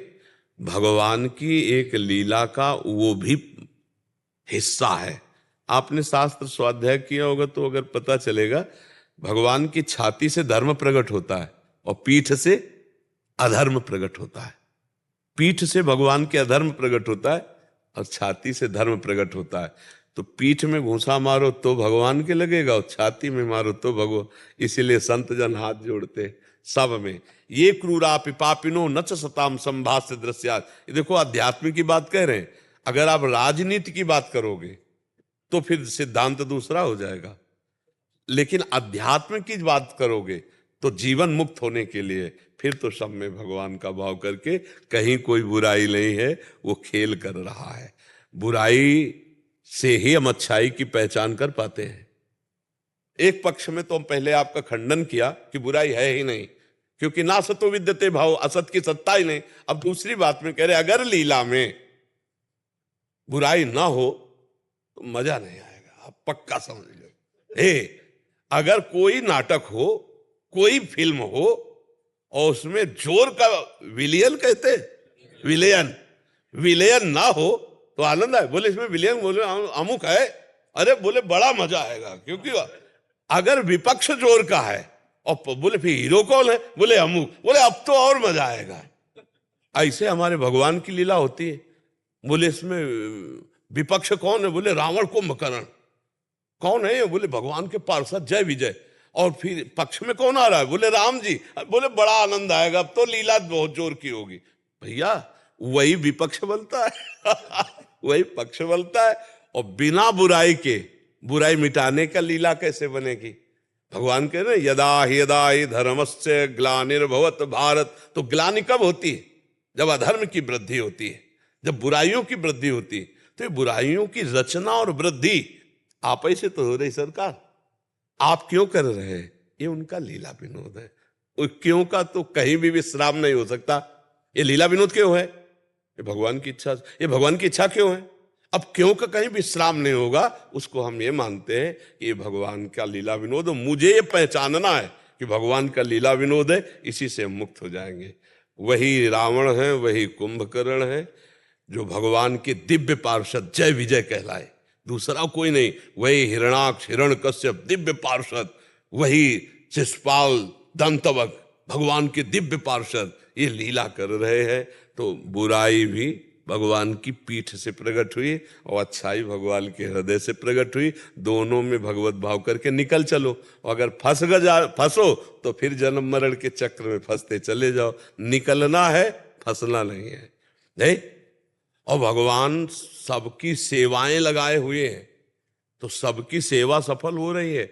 भगवान की एक लीला का वो भी हिस्सा है। आपने शास्त्र स्वाध्याय किया होगा तो अगर पता चलेगा, भगवान की छाती से धर्म प्रकट होता है और पीठ से अधर्म प्रकट होता है। पीठ से भगवान के अधर्म प्रकट होता है और छाती से धर्म प्रकट होता है। तो पीठ में घूंसा मारो तो भगवान के लगेगा, और छाती में मारो तो भगवान। इसीलिए संत जन हाथ जोड़ते सब में। ये क्रूरा पिपापिनो नच सताम संभाष्य दृश्यात। ये देखो, अध्यात्म की बात कह रहे हैं। अगर आप राजनीति की बात करोगे तो फिर सिद्धांत दूसरा हो जाएगा, लेकिन अध्यात्म की बात करोगे तो जीवन मुक्त होने के लिए फिर तो सब में भगवान का भाव करके, कहीं कोई बुराई नहीं है, वो खेल कर रहा है। बुराई से ही हम अच्छाई की पहचान कर पाते हैं। एक पक्ष में तो हम पहले आपका खंडन किया कि बुराई है ही नहीं, क्योंकि ना सतो विद्यते भाव, असत की सत्ता ही नहीं। अब दूसरी बात में कह रहे, अगर लीला में बुराई ना हो तो मजा नहीं आएगा। आप पक्का समझ लो। अगर कोई नाटक हो, कोई फिल्म हो, और उसमें जोर का विलियन कहते, विलेयन ना हो तो आनंद आए। बोले इसमें विलियन, बोले अमुक है, अरे बोले बड़ा मजा आएगा। क्योंकि अगर विपक्ष जोर का है और बोले फिर हीरो कौन है, बोले अमुक, बोले अब तो और मजा आएगा। ऐसे हमारे भगवान की लीला होती है। बोले इसमें विपक्ष कौन है, बोले रावण, कुंभकर्ण। कौन है? बोले भगवान के पार्षद जय विजय। और फिर पक्ष में कौन आ रहा है, बोले राम जी। बोले बड़ा आनंद आएगा, अब तो लीला बहुत जोर की होगी। भैया, वही विपक्ष बनता है वही पक्ष बनता है। और बिना बुराई के बुराई मिटाने का लीला कैसे बनेगी? भगवान कह रहे यदा ही धर्मस्य ग्लानिर्भवत भारत। तो ग्लानि कब होती है? जब अधर्म की वृद्धि होती है, जब बुराइयों की वृद्धि होती है। तो ये बुराइयों की रचना और वृद्धि आप ही से तो हो रही सरकार। आप क्यों कर रहे हैं? ये उनका लीला विनोद है। वो क्यों का तो कहीं भी विश्राम नहीं हो सकता। ये लीला विनोद क्यों है? ये भगवान की इच्छा। ये भगवान की इच्छा क्यों है? अब क्यों का कहीं विश्राम नहीं होगा, उसको हम ये मानते हैं कि ये भगवान का लीला विनोद। मुझे ये पहचानना है कि भगवान का लीला विनोद है, इसी से हम मुक्त हो जाएंगे। वही रावण है, वही कुंभकर्ण है जो भगवान के दिव्य पार्षद जय विजय कहलाए, दूसरा कोई नहीं। वही हिरणाक्ष, हिरण्यकश्यप दिव्य पार्षद, वही शिशुपाल, दंतवक भगवान के दिव्य पार्षद ये लीला कर रहे हैं। तो बुराई भी भगवान की पीठ से प्रकट हुई और अच्छाई भगवान के हृदय से प्रकट हुई। दोनों में भगवत भाव करके निकल चलो। अगर फंसो तो फिर जन्म मरण के चक्र में फंसते चले जाओ। निकलना है, फंसना नहीं है। नहीं? और भगवान सबकी सेवाएं लगाए हुए हैं, तो सबकी सेवा सफल हो रही है।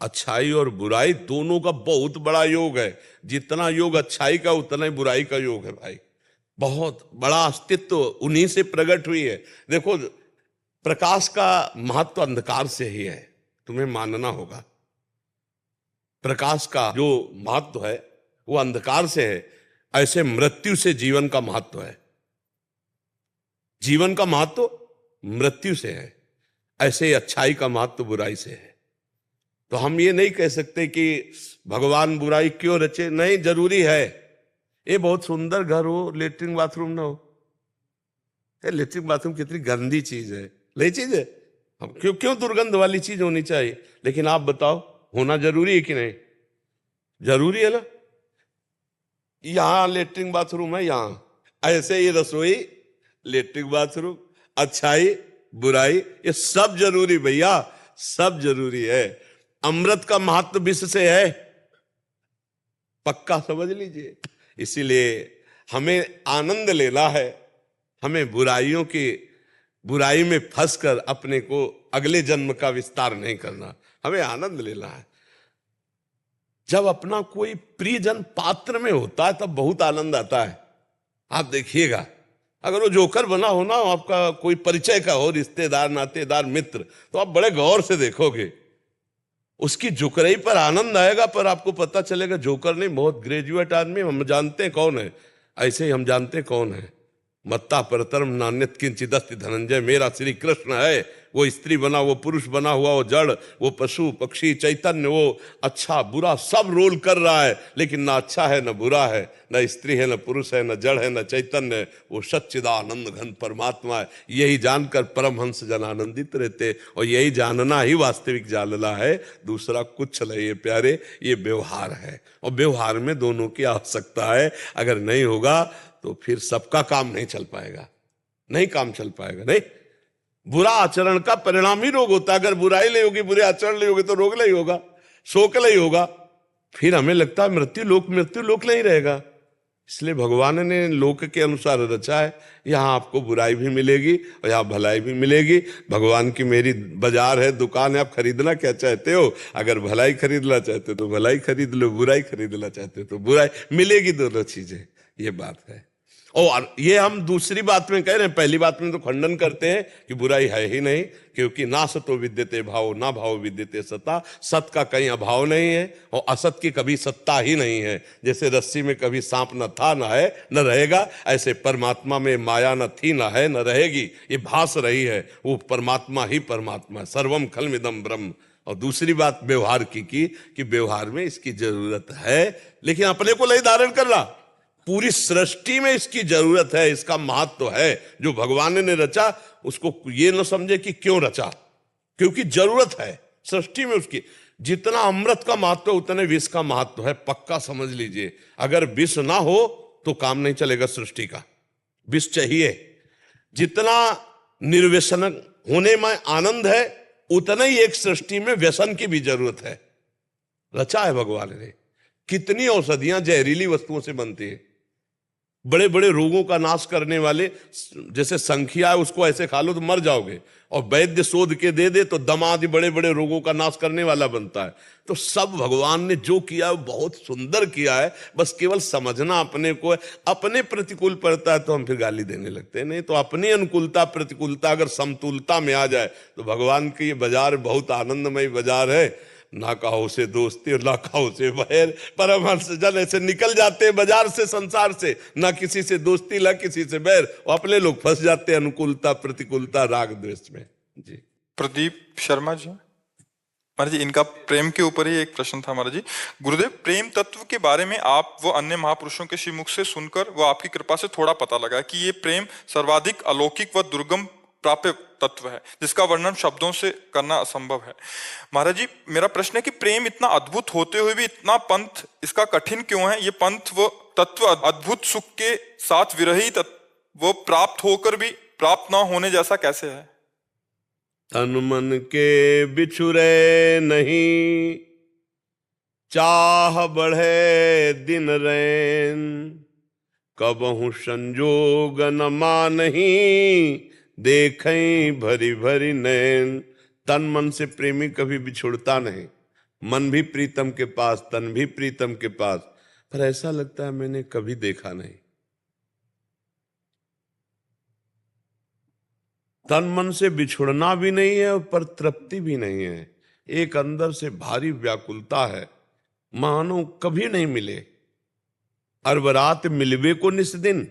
अच्छाई और बुराई दोनों का बहुत बड़ा योग है। जितना योग अच्छाई का उतना ही बुराई का योग है भाई। बहुत बड़ा अस्तित्व उन्हीं से प्रकट हुई है। देखो, प्रकाश का महत्व अंधकार से ही है, तुम्हें मानना होगा। प्रकाश का जो महत्व है वो अंधकार से है। ऐसे मृत्यु से जीवन का महत्व है। जीवन का महत्व मृत्यु से है, ऐसे ही अच्छाई का महत्व बुराई से है। तो हम ये नहीं कह सकते कि भगवान बुराई क्यों रचे। नहीं, जरूरी है। ये बहुत सुंदर घर हो, लेटरिन बाथरूम ना हो। लेटरिन बाथरूम कितनी गंदी चीज है, नहीं चीज है। हम क्यों दुर्गंध वाली चीज होनी चाहिए? लेकिन आप बताओ, होना जरूरी है कि नहीं? जरूरी है ना। यहां लेटरिन बाथरूम है, यहां ऐसे ही रसोई, लेटरिन बाथरूम, अच्छाई बुराई, ये सब जरूरी भैया, सब जरूरी है। अमृत का महत्व विष से है, पक्का समझ लीजिए। इसीलिए हमें आनंद लेना है। हमें बुराई में फंसकर अपने को अगले जन्म का विस्तार नहीं करना, हमें आनंद लेना है। जब अपना कोई प्रियजन पात्र में होता है तब बहुत आनंद आता है। आप देखिएगा, अगर वो जोकर बना हो ना, आपका कोई परिचय का हो, रिश्तेदार, नातेदार, मित्र, तो आप बड़े गौर से देखोगे, उसकी जुकरई पर आनंद आएगा। पर आपको पता चलेगा जोकर नहीं, बहुत ग्रेजुएट आदमी, हम जानते हैं कौन है। ऐसे ही हम जानते हैं कौन है। मत्ता परतरम नान्यत किंचिदस्ति धनंजय, मेरा श्री कृष्ण है। वो स्त्री बना, वो पुरुष बना हुआ, वो जड़, वो पशु पक्षी चैतन्य, वो अच्छा बुरा सब रोल कर रहा है, लेकिन ना अच्छा है, ना बुरा है, ना स्त्री है, ना पुरुष है, ना जड़ है, ना चैतन्य है। वो सच्चिदानंद घन परमात्मा है। यही जानकर परमहंस जन आनंदित रहते, और यही जानना ही वास्तविक जानना है। दूसरा कुछ नहीं है प्यारे, ये व्यवहार है। और व्यवहार में दोनों की आवश्यकता है। अगर नहीं होगा तो फिर सबका काम नहीं चल पाएगा, नहीं काम चल पाएगा। नहीं, बुरा आचरण का परिणाम ही रोग होता है। अगर बुराई नहीं होगी, बुरे आचरण नहीं होगी, तो रोग नहीं होगा, शोक नहीं होगा। फिर हमें लगता है मृत्यु लोक नहीं रहेगा। इसलिए भगवान ने लोक के अनुसार रचा है। यहाँ आपको बुराई भी मिलेगी और यहाँ भलाई भी मिलेगी। भगवान की मेरी बाजार है, दुकान है, आप खरीदना क्या चाहते हो? अगर भलाई खरीदना चाहते हो तो भलाई खरीद लो, बुराई खरीदना चाहते हो तो बुराई मिलेगी। दोनों चीजें, ये बात है। और ये हम दूसरी बात में कह रहे हैं। पहली बात में तो खंडन करते हैं कि बुराई है ही नहीं, क्योंकि ना सतो विद्यते भाव, ना भाव विद्यते सत्ता। सत का कहीं अभाव नहीं है और असत की कभी सत्ता ही नहीं है। जैसे रस्सी में कभी सांप न था, न है, न रहेगा, ऐसे परमात्मा में माया न थी, न है, न रहेगी। ये भास रही है, वो परमात्मा ही परमात्मा है। सर्वम खलमिदम ब्रह्म। और दूसरी बात व्यवहार की कि व्यवहार में इसकी जरूरत है, लेकिन अपने को नहीं धारण करना। पूरी सृष्टि में इसकी जरूरत है, इसका महत्व है। जो भगवान ने रचा उसको ये न समझे कि क्यों रचा, क्योंकि जरूरत है सृष्टि में उसकी। जितना अमृत का महत्व है उतने विष का महत्व है, पक्का समझ लीजिए। अगर विष ना हो तो काम नहीं चलेगा सृष्टि का, विष चाहिए। जितना निर्व्यसन होने में आनंद है, उतना ही एक सृष्टि में व्यसन की भी जरूरत है। रचा है भगवान ने। कितनी औषधियां जहरीली वस्तुओं से बनती है। बड़े बड़े रोगों का नाश करने वाले, जैसे संखिया है, उसको ऐसे खा लो तो मर जाओगे, और वैद्य शोध के दे दे तो दमा आदि बड़े बड़े रोगों का नाश करने वाला बनता है। तो सब भगवान ने जो किया है बहुत सुंदर किया है, बस केवल समझना अपने को है। अपने प्रतिकूल पड़ता है तो हम फिर गाली देने लगते हैं। नहीं तो अपनी अनुकूलता प्रतिकूलता अगर समतुलता में आ जाए तो भगवान की ये बाजार बहुत आनंदमय बाजार है। ना कहो से दोस्ती और ना कहो से बैर। परमहंस जन ऐसे निकल जाते हैं बाजार से, संसार से, ना किसी से दोस्ती ना किसी से बैर, और अपने लोग फंस जाते हैं अनुकूलता प्रतिकूलता राग द्वेष में। जी प्रदीप शर्मा जी, महाराज जी इनका प्रेम के ऊपर ही एक प्रश्न था। महाराज जी, गुरुदेव प्रेम तत्व के बारे में आप व अन्य महापुरुषों के श्रीमुख से सुनकर व आपकी कृपा से थोड़ा पता लगा कि ये प्रेम सर्वाधिक अलौकिक व दुर्गम प्राप्य तत्व है, जिसका वर्णन शब्दों से करना असंभव है। महाराज जी मेरा प्रश्न है कि प्रेम इतना अद्भुत होते हुए भी इतना पंथ इसका कठिन क्यों है? ये पंथ व तत्व अद्भुत सुख के साथ विरही वो प्राप्त होकर भी प्राप्त ना होने जैसा कैसे है? तन मन के बिछुरे नहीं, चाह बढ़े दिन रैन, कबहु संजोग न मानही, देखें भरी भरी नैन। तन मन से प्रेमी कभी बिछुड़ता नहीं, मन भी प्रीतम के पास, तन भी प्रीतम के पास, पर ऐसा लगता है मैंने कभी देखा नहीं। तन मन से बिछुड़ना भी नहीं है पर तृप्ति भी नहीं है, एक अंदर से भारी व्याकुलता है, मानो कभी नहीं मिले। अरबरात मिलवे को निस दिन,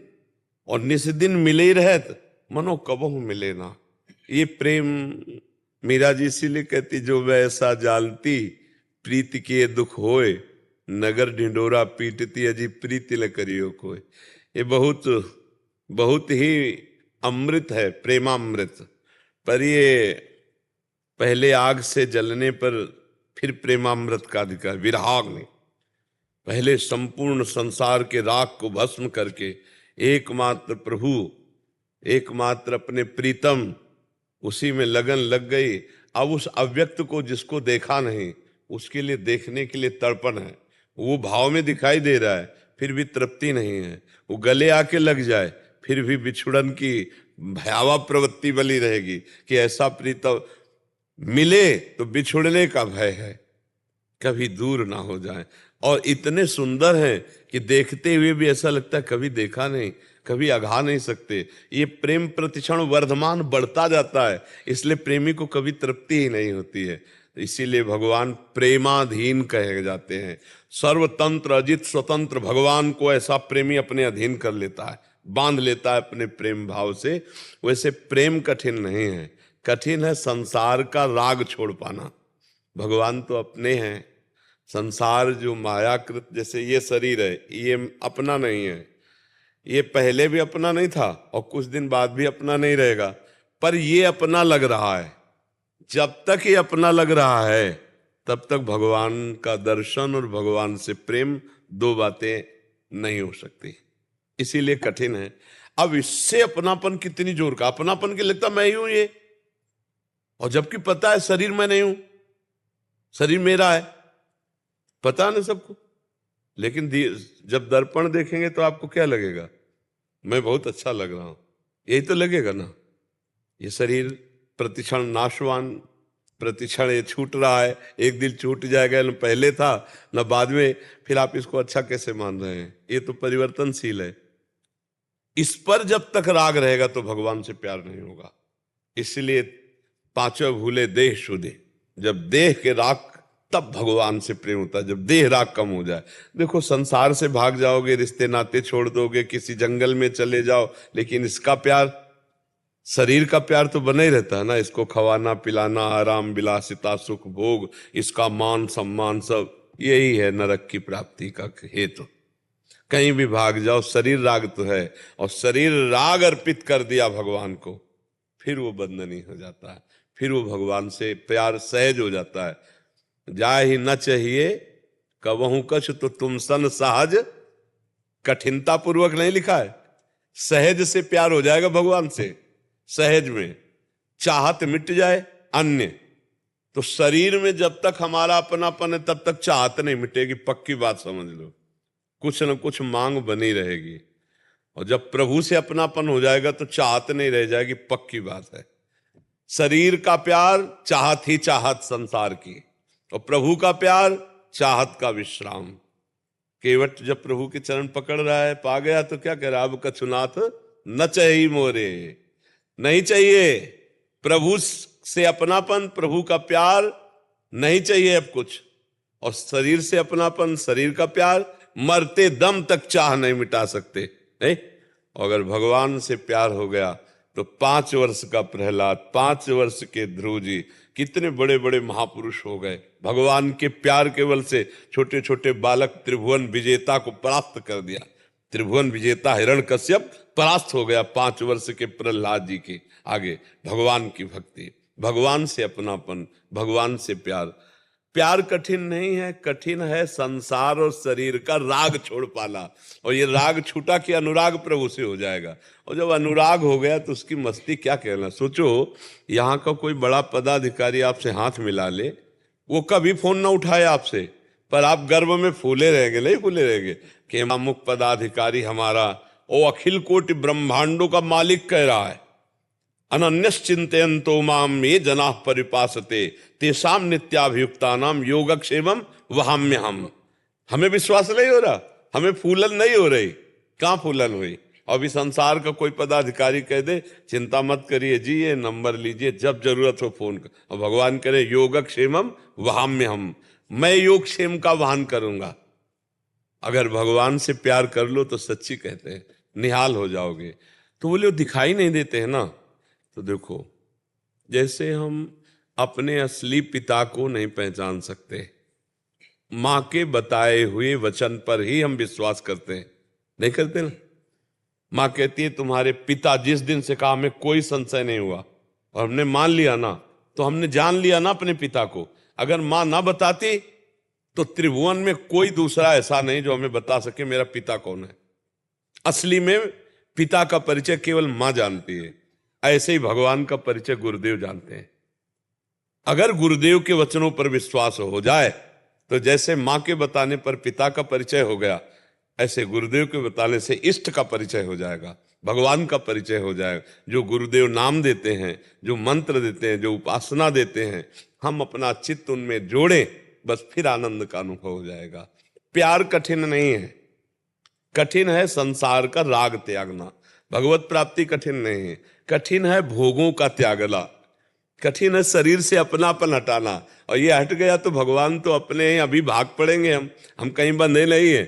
और निस दिन मिले ही रहत, मनो कबहु मिले ना। ये प्रेम मीरा जी इसीलिए कहती, जो वैसा जालती प्रीति के दुख होए, नगर ढिंडोरा पीटती अजी प्रीति ल करियो कोय। ये बहुत बहुत ही अमृत है, प्रेमामृत। पर ये पहले आग से जलने पर फिर प्रेमामृत का अधिकार, विरहाग्नि। पहले संपूर्ण संसार के राख को भस्म करके एकमात्र प्रभु, एकमात्र अपने प्रीतम, उसी में लगन लग गई। अब उस अव्यक्त को जिसको देखा नहीं, उसके लिए देखने के लिए तड़पन है। वो भाव में दिखाई दे रहा है फिर भी तृप्ति नहीं है। वो गले आके लग जाए फिर भी बिछुड़न की भयावह प्रवृत्ति बनी रहेगी कि ऐसा प्रीतम मिले तो बिछुड़ने का भय है, कभी दूर ना हो जाए। और इतने सुंदर हैं कि देखते हुए भी ऐसा लगता है कभी देखा नहीं, कभी अघा नहीं सकते। ये प्रेम प्रतिक्षण वर्धमान बढ़ता जाता है, इसलिए प्रेमी को कभी तृप्ति ही नहीं होती है। इसीलिए भगवान प्रेमाधीन कहे जाते हैं। सर्वतंत्र अजित स्वतंत्र भगवान को ऐसा प्रेमी अपने अधीन कर लेता है, बांध लेता है अपने प्रेम भाव से। वैसे प्रेम कठिन नहीं है, कठिन है संसार का राग छोड़ पाना। भगवान तो अपने हैं, संसार जो मायाकृत, जैसे ये शरीर है ये अपना नहीं है, ये पहले भी अपना नहीं था और कुछ दिन बाद भी अपना नहीं रहेगा, पर ये अपना लग रहा है। जब तक ये अपना लग रहा है तब तक भगवान का दर्शन और भगवान से प्रेम दो बातें नहीं हो सकती, इसीलिए कठिन है। अब इससे अपनापन कितनी जोर का अपनापन के लगता मैं ही हूं ये, और जबकि पता है शरीर मैं नहीं हूं, शरीर मेरा है, पता नहीं सबको। लेकिन जब दर्पण देखेंगे तो आपको क्या लगेगा? मैं बहुत अच्छा लग रहा हूं, यही तो लगेगा ना। ये शरीर प्रतिक्षण नाशवान, प्रतिक्षण ये छूट रहा है, एक दिन छूट जाएगा, न पहले था न बाद में, फिर आप इसको अच्छा कैसे मान रहे हैं? ये तो परिवर्तनशील है। इस पर जब तक राग रहेगा तो भगवान से प्यार नहीं होगा। इसलिए पांचों भूले देह शुद्धे, जब देह के राग तब भगवान से प्रेम होता है, जब देह राग कम हो जाए। देखो संसार से भाग जाओगे, रिश्ते नाते छोड़ दोगे, किसी जंगल में चले जाओ, लेकिन इसका प्यार, शरीर का प्यार तो बना ही रहता है ना। इसको खवाना पिलाना, आराम विलासिता सुख भोग, इसका मान सम्मान, सब यही है नरक की प्राप्ति का हेतु। कहीं भी भाग जाओ, शरीर राग तो है, और शरीर राग अर्पित कर दिया भगवान को, फिर वो बंधनी हो जाता है, फिर वो भगवान से प्यार सहज हो जाता है। जाए ही न चाहिए कबहू कछ तो तुम सन सहज, कठिनता पूर्वक नहीं लिखा है, सहज से प्यार हो जाएगा भगवान से, सहज में। चाहत मिट जाए अन्य, तो शरीर में जब तक हमारा अपनापन है तब तक चाहत नहीं मिटेगी, पक्की बात समझ लो। कुछ न कुछ मांग बनी रहेगी, और जब प्रभु से अपनापन हो जाएगा तो चाहत नहीं रह जाएगी, पक्की बात है। शरीर का प्यार चाहत ही चाहत संसार की, और प्रभु का प्यार चाहत का विश्राम। केवट जब प्रभु के चरण पकड़ रहा है, पा गया, तो क्या कह रहा है? अब कछुनाथ न चाहिए मोरे, नहीं चाहिए प्रभु से अपनापन, प्रभु का प्यार नहीं चाहिए अब कुछ। और शरीर से अपनापन, शरीर का प्यार मरते दम तक चाह नहीं मिटा सकते, नहीं। अगर भगवान से प्यार हो गया तो 5 वर्ष का प्रहलाद, 5 वर्ष के ध्रुव जी, कितने बड़े बड़े महापुरुष हो गए। भगवान के प्यार के बल से छोटे छोटे बालक त्रिभुवन विजेता को परास्त कर दिया। त्रिभुवन विजेता हिरण्यकश्यप परास्त हो गया 5 वर्ष के प्रहलाद जी के आगे। भगवान की भक्ति, भगवान से अपनापन, भगवान से प्यार। प्यार कठिन नहीं है, कठिन है संसार और शरीर का राग छोड़ पाना। और ये राग छूटा कि अनुराग प्रभु से हो जाएगा। और जब अनुराग हो गया तो उसकी मस्ती क्या कहना। सोचो, यहाँ का कोई बड़ा पदाधिकारी आपसे हाथ मिला ले, वो कभी फोन ना उठाए आपसे, पर आप गर्व में फूले रहेंगे, नहीं फूले रहेंगे कि अमुक पदाधिकारी हमारा, ओ अखिल कोटि ब्रह्मांडों का मालिक कह रहा है, अनन्यश्चिन्तयन्तो माम ये जनाः परिपासते तेषाम नित्याभियुक्तानाम योगक्षेमम वहाम्यहम्। हमें विश्वास नहीं हो रहा, हमें फूलन नहीं हो रही। कहाँ फूलन हुई? अभी संसार का कोई पदाधिकारी कह दे चिंता मत करिए जी, ये नंबर लीजिए, जब जरूरत हो फोन कर। और भगवान करे योगक्षेमम वहाम्यहम्, मैं योगक्षेम का वहन करूंगा। अगर भगवान से प्यार कर लो तो सच्ची कहते हैं निहाल हो जाओगे। तो बोले वो दिखाई नहीं देते हैं ना। तो देखो, जैसे हम अपने असली पिता को नहीं पहचान सकते, मां के बताए हुए वचन पर ही हम विश्वास करते हैं, नहीं करते ना। मां कहती है तुम्हारे पिता, जिस दिन से कहा हमें कोई संशय नहीं हुआ और हमने मान लिया ना, तो हमने जान लिया ना अपने पिता को। अगर मां ना बताती तो त्रिभुवन में कोई दूसरा ऐसा नहीं जो हमें बता सके मेरा पिता कौन है। असली में पिता का परिचय केवल मां जानती है। ऐसे ही भगवान का परिचय गुरुदेव जानते हैं। अगर गुरुदेव के वचनों पर विश्वास हो जाए तो जैसे मां के बताने पर पिता का परिचय हो गया, ऐसे गुरुदेव के बताने से इष्ट का परिचय हो जाएगा, भगवान का परिचय हो जाएगा। जो गुरुदेव नाम देते हैं, जो मंत्र देते हैं, जो उपासना देते हैं, हम अपना चित्त उनमें जोड़ें, बस फिर आनंद का अनुभव हो जाएगा। प्यार कठिन नहीं है, कठिन है संसार का राग त्यागना। भगवत प्राप्ति कठिन नहीं है, कठिन है भोगों का त्यागना, कठिन है शरीर से अपनापन हटाना। और ये हट गया तो भगवान तो अपने ही अभी भाग पड़ेंगे। हम कहीं बंधे नहीं हैं,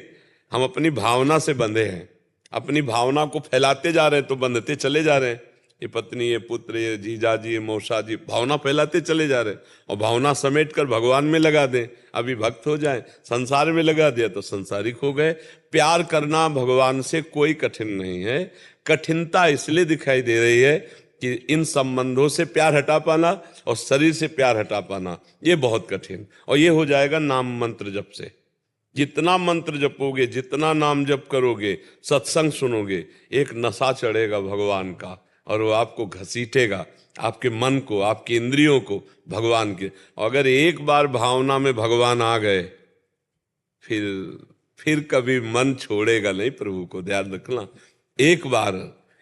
हम अपनी भावना से बंधे हैं। अपनी भावना को फैलाते जा रहे हैं तो बंधते चले जा रहे हैं। ये पत्नी, ये पुत्र, ये जीजा जी, ये मौसा जी, भावना फैलाते चले जा रहे हैं। और भावना समेट कर भगवान में लगा दें, अभी भक्त हो जाए। संसार में लगा दिया तो संसारिक हो गए। प्यार करना भगवान से कोई कठिन नहीं है। कठिनता इसलिए दिखाई दे रही है कि इन संबंधों से प्यार हटा पाना और शरीर से प्यार हटा पाना, ये बहुत कठिन। और ये हो जाएगा नाम मंत्र जप से। जितना मंत्र जपोगे, जितना नाम जप करोगे, सत्संग सुनोगे, एक नशा चढ़ेगा भगवान का और वो आपको घसीटेगा, आपके मन को, आपकी इंद्रियों को भगवान के। अगर एक बार भावना में भगवान आ गए फिर कभी मन छोड़ेगा नहीं प्रभु को, ध्यान रखना। एक बार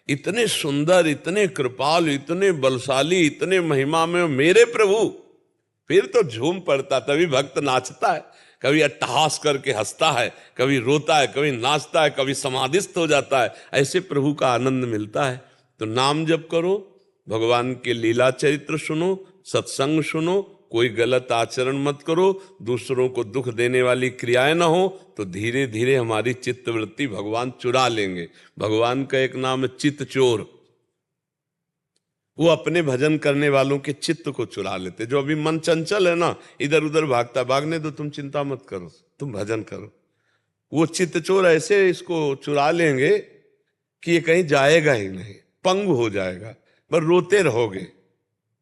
इतने सुंदर, इतने कृपाल, इतने बलशाली, इतने महिमा में मेरे प्रभु, फिर तो झूम पड़ता। तभी भक्त नाचता है, कभी अट्टहास करके हंसता है, कभी रोता है, कभी नाचता है, कभी समाधिस्थ हो जाता है। ऐसे प्रभु का आनंद मिलता है। तो नाम जप करो, भगवान के लीला चरित्र सुनो, सत्संग सुनो, कोई गलत आचरण मत करो, दूसरों को दुख देने वाली क्रियाएं ना हो, तो धीरे धीरे हमारी चित्तवृत्ति भगवान चुरा लेंगे। भगवान का एक नाम है चित्त चोर। वो अपने भजन करने वालों के चित्त को चुरा लेते। जो अभी मन चंचल है ना, इधर उधर भागता, भागने दो, तुम चिंता मत करो, तुम भजन करो। वो चित्त चोर ऐसे इसको चुरा लेंगे कि ये कहीं जाएगा ही नहीं, पंग हो जाएगा। पर रोते रहोगे,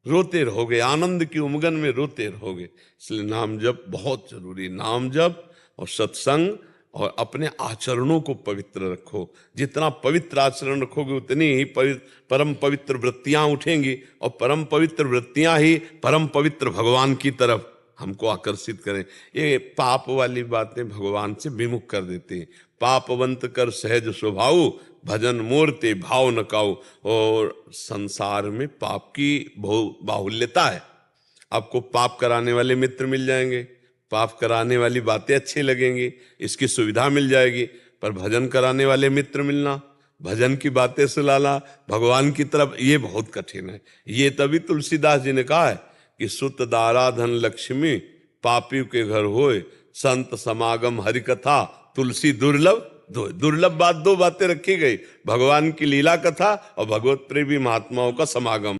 रोते रहोगे, आनंद की उमगन में रोते रहोगे। इसलिए नाम जप बहुत जरूरी। नाम जप और सत्संग और अपने आचरणों को पवित्र रखो। जितना पवित्र आचरण रखोगे उतनी ही परम पवित्र वृत्तियां उठेंगी, और परम पवित्र वृत्तियां ही परम पवित्र भगवान की तरफ हमको आकर्षित करें। ये पाप वाली बातें भगवान से विमुख कर देती हैं। पापवंत कर सहज स्वभाव, भजन मूर्ति भाव न काऊ। और संसार में पाप की बाहुल्यता है। आपको पाप कराने वाले मित्र मिल जाएंगे, पाप कराने वाली बातें अच्छी लगेंगी, इसकी सुविधा मिल जाएगी। पर भजन कराने वाले मित्र मिलना, भजन की बातें सुनाना भगवान की तरफ, ये बहुत कठिन है। ये तभी तुलसीदास जी ने कहा है कि सुत दारा धन लक्ष्मी पापी के घर होए, संत समागम हरि कथा तुलसी दुर्लभ। दुर्लभ बात, दो बातें रखी गई, भगवान की लीला कथा और भगवत प्रेमी महात्माओं का समागम।